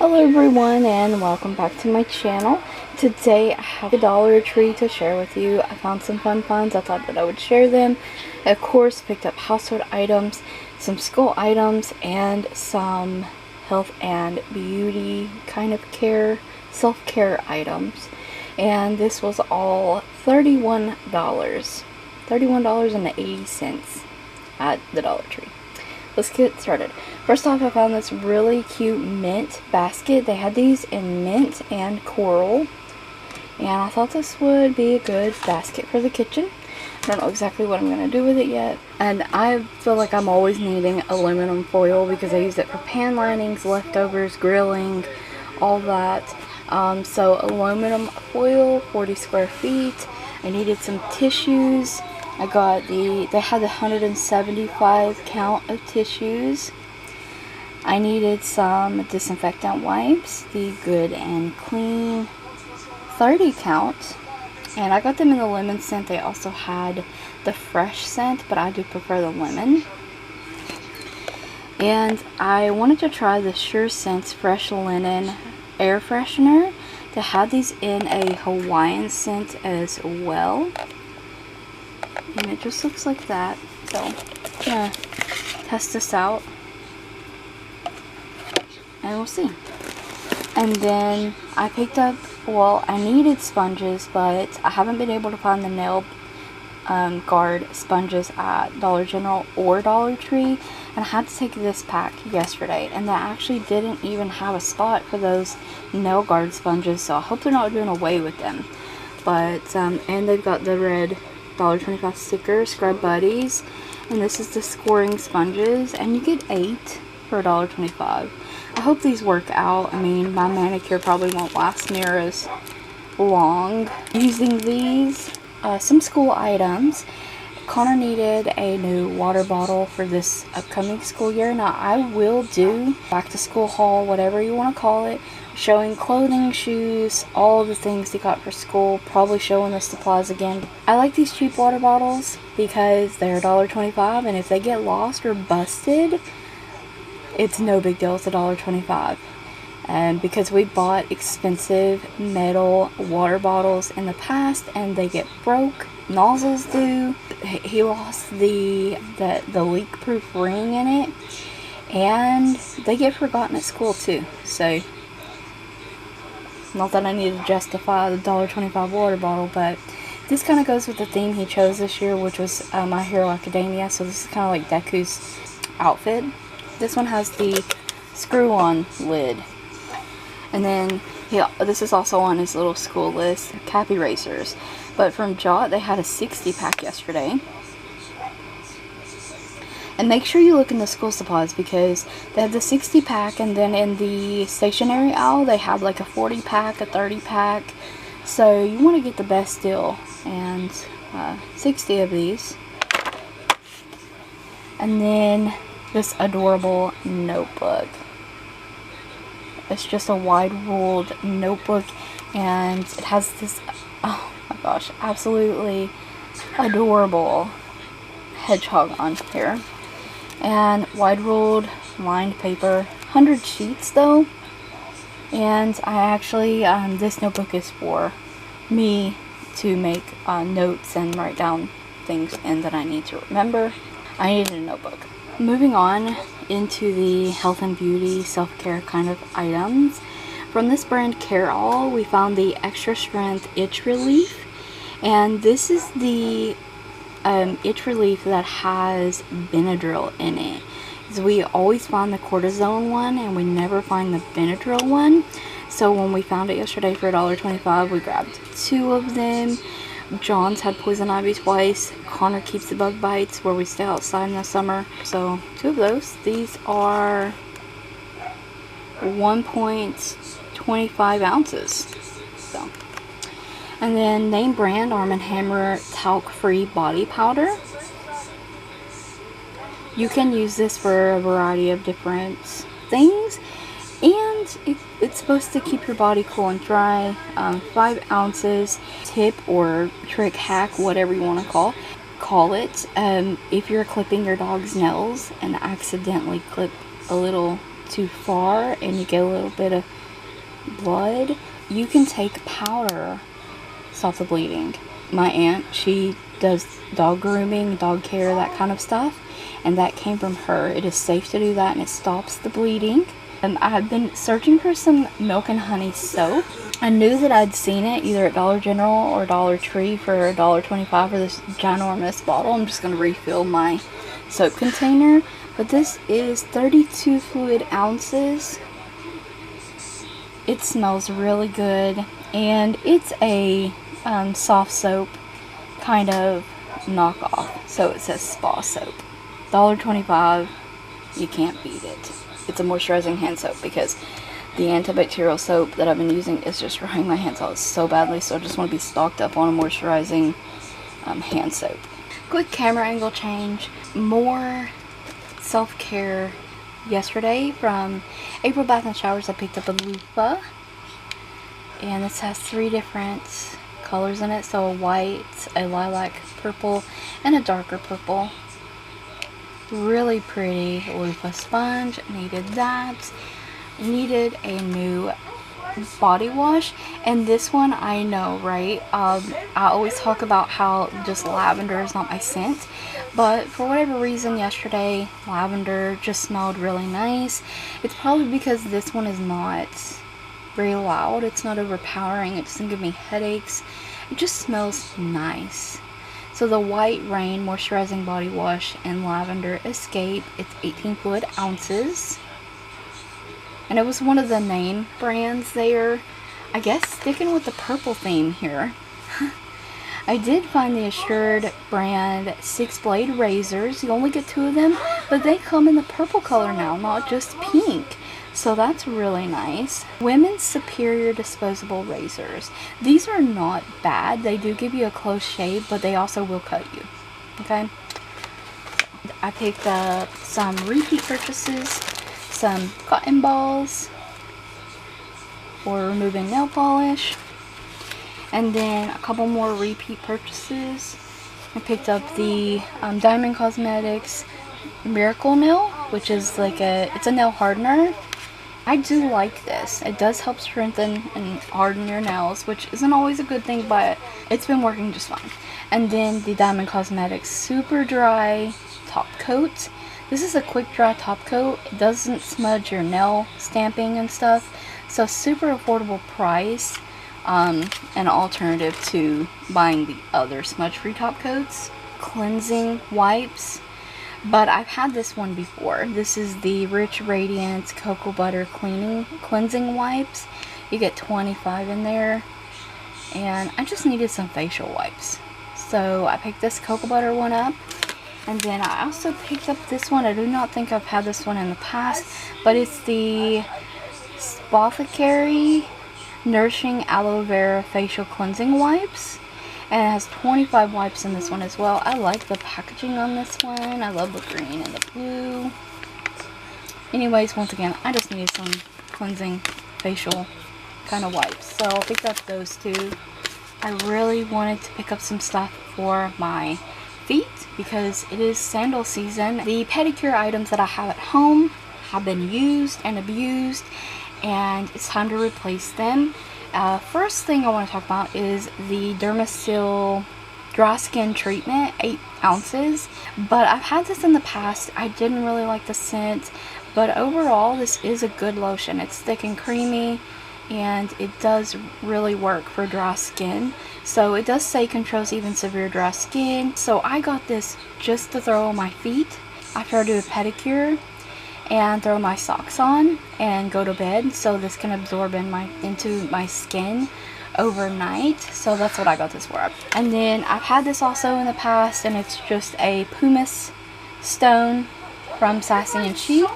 Hello everyone and welcome back to my channel. Today I have a Dollar Tree to share with you. I found some fun finds. I thought that I would share them. I, of course, picked up household items, some school items, and some health and beauty kind of care, self-care items. And this was all $31. $31.80 at the Dollar Tree. Let's get started. First off, I found this really cute mint basket. They had these in mint and coral, and I thought this would be a good basket for the kitchen. I don't know exactly what I'm going to do with it yet, and I feel like I'm always needing aluminum foil because I use it for pan linings, leftovers, grilling, all that. So aluminum foil, 40 square feet. I needed some tissues. I got they had the 175 count of tissues. I needed some disinfectant wipes, the Good and Clean 30 count. And I got them in the lemon scent. They also had the fresh scent, but I do prefer the lemon. And I wanted to try the Sure Scents Fresh Linen Air Freshener. They had these in a Hawaiian scent as well. And it just looks like that. So, yeah, test this out. And we'll see. And then I picked up, well, I needed sponges, but I haven't been able to find the nail guard sponges at Dollar General or Dollar Tree. And I had to take this pack yesterday, and they actually didn't even have a spot for those nail guard sponges, so I hope they're not doing away with them. But, and they've got the red $1.25 sticker, Scrub Buddies, and this is the scoring sponges, and you get 8 for $1.25. I hope these work out. I mean, my manicure probably won't last near as long using these. Some school items. Connor needed a new water bottle for this upcoming school year. Now, I will do back to school haul, whatever you want to call it, showing clothing, shoes, all the things he got for school, probably showing the supplies again. I like these cheap water bottles because they're $1.25, and if they get lost or busted, it's no big deal. It's $1.25. And because we bought expensive metal water bottles in the past and they get broke, nozzles do. He lost the leak-proof ring in it, and they get forgotten at school too. So, not that I need to justify the $1.25 water bottle, but this kind of goes with the theme he chose this year, which was My Hero Academia. So this is kind of like Deku's outfit. This one has the screw-on lid. And then, this is also on his little school list, cap erasers. But from Jot, they had a 60-pack yesterday. And make sure you look in the school supplies because they have the 60-pack, and then in the stationery aisle, they have like a 40-pack, a 30-pack. So you want to get the best deal. And 60 of these. And then this adorable notebook. It's just a wide-ruled notebook, and it has this, oh my gosh, absolutely adorable hedgehog on here. And wide-ruled lined paper, 100 sheets though. And I actually, this notebook is for me to make notes and write down things in that I need to remember. I needed a notebook. Moving on into the health and beauty self-care kind of items. From this brand Care All, we found the Extra Strength Itch Relief, and this is the itch relief that has Benadryl in it. So we always find the cortisone one and we never find the Benadryl one. So when we found it yesterday for $1.25, we grabbed 2 of them. John's had poison ivy twice. Connor keeps the bug bites where we stay outside in the summer. So 2 of those. These are 1.25 ounces. So, and then name brand Arm & Hammer talc free body powder. You can use this for a variety of different things, and it's supposed to keep your body cool and dry. 5 ounces. Tip or trick hack, whatever you want to call it. If you're clipping your dog's nails and accidentally clip a little too far and you get a little bit of blood, you can take powder to stop the bleeding. My aunt, she does dog grooming, dog care, that kind of stuff, and that came from her. It is safe to do that and it stops the bleeding. And I have been searching for some milk and honey soap. I knew that I'd seen it either at Dollar General or DollarTree for $1.25 for this ginormous bottle. I'm just going to refill my soap container. But this is 32 fluid ounces. It smells really good. And it's a soft soap kind of knockoff. So it says spa soap. $1.25. You can't beat it. It's a moisturizing hand soap because the antibacterial soap that I've been using is just drying my hands out so badly, so I just want to be stocked up on a moisturizing hand soap. Quick camera angle change. More self-care. Yesterday from April Bath & Showers, I picked up a loofah, and this has 3 different colors in it, so a white, a lilac purple, and a darker purple. Really pretty loofah sponge. Needed that. Needed a new body wash, and this one, I know, right? I always talk about how just lavender is not my scent, but for whatever reason yesterday lavender just smelled really nice. It's probably because this one is not very loud. It's not overpowering. It doesn't give me headaches. It just smells nice. So the White Rain Moisturizing Body Wash in Lavender Escape, it's 18 fluid ounces. And it was one of the name brands there. I guess sticking with the purple theme here. I did find the Assured brand 6-blade razors. You only get 2 of them, but they come in the purple color now, not just pink. So that's really nice. Women's Superior Disposable Razors. These are not bad. They do give you a close shave, but they also will cut you. Okay? I picked up some repeat purchases, some cotton balls for removing nail polish, and then a couple more repeat purchases. I picked up the Diamond Cosmetics Miracle Nail, which is like it's a nail hardener. I do like this. It does help strengthen and harden your nails, which isn't always a good thing, but it's been working just fine. And then the Diamond Cosmetics Super Dry Top Coat. This is a quick dry top coat. It doesn't smudge your nail stamping and stuff. So super affordable price. An alternative to buying the other smudge-free top coats. Cleansing wipes. But I've had this one before. This is the Rich Radiance Cocoa Butter Cleansing Wipes. You get 25 in there. And I just needed some facial wipes. So I picked this cocoa butter one up. And then I also picked up this one. I do not think I've had this one in the past. But it's the Spothicary Nourishing Aloe Vera Facial Cleansing Wipes. And it has 25 wipes in this one as well. I like the packaging on this one. I love the green and the blue. Anyways, once again, I just needed some cleansing facial kind of wipes. So I picked up those 2. I really wanted to pick up some stuff for my feet because it is sandal season. The pedicure items that I have at home have been used and abused, and it's time to replace them. First thing I want to talk about is the Dermasil Dry Skin Treatment, 8 ounces. But I've had this in the past. I didn't really like the scent, but overall this is a good lotion. It's thick and creamy, and it does really work for dry skin. So it does say controls even severe dry skin. So I got this just to throw on my feet after I do a pedicure and throw my socks on and go to bed, so this can absorb into my skin overnight. So that's what I got this for. And then I've had this also in the past, and it's just a pumice stone from Sassy and Chic.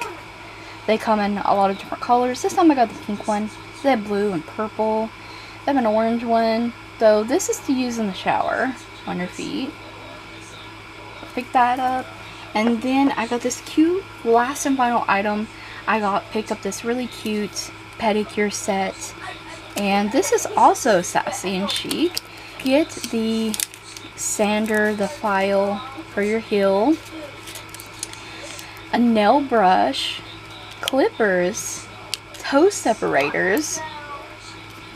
They come in a lot of different colors. This time I got the pink one. They have blue and purple. They have an orange one. So this is to use in the shower on your feet. So pick that up. And then I got this cute last and final item. I picked up this really cute pedicure set. And this is also Sassy and Chic. Get the sander, the file for your heel, a nail brush, clippers, toe separators,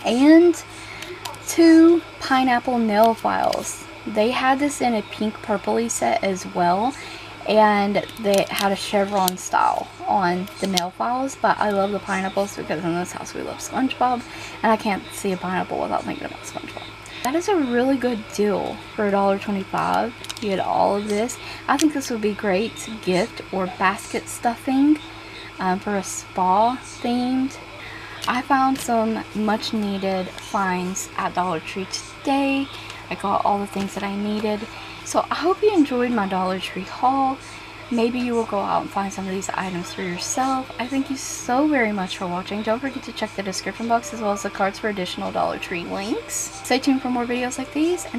and 2 pineapple nail files. They had this in a pink purpley set as well, and they had a chevron style on the nail files, but I love the pineapples because in this house we love SpongeBob, and I can't see a pineapple without thinking about SpongeBob. That is a really good deal for $1.25. You get all of this. I think this would be great gift or basket stuffing for a spa themed. I found some much needed finds at Dollar Tree today. I got all the things that I needed. So I hope you enjoyed my Dollar Tree haul. Maybe you will go out and find some of these items for yourself. I thank you so very much for watching. Don't forget to check the description box as well as the cards for additional Dollar Tree links. Stay tuned for more videos like these. And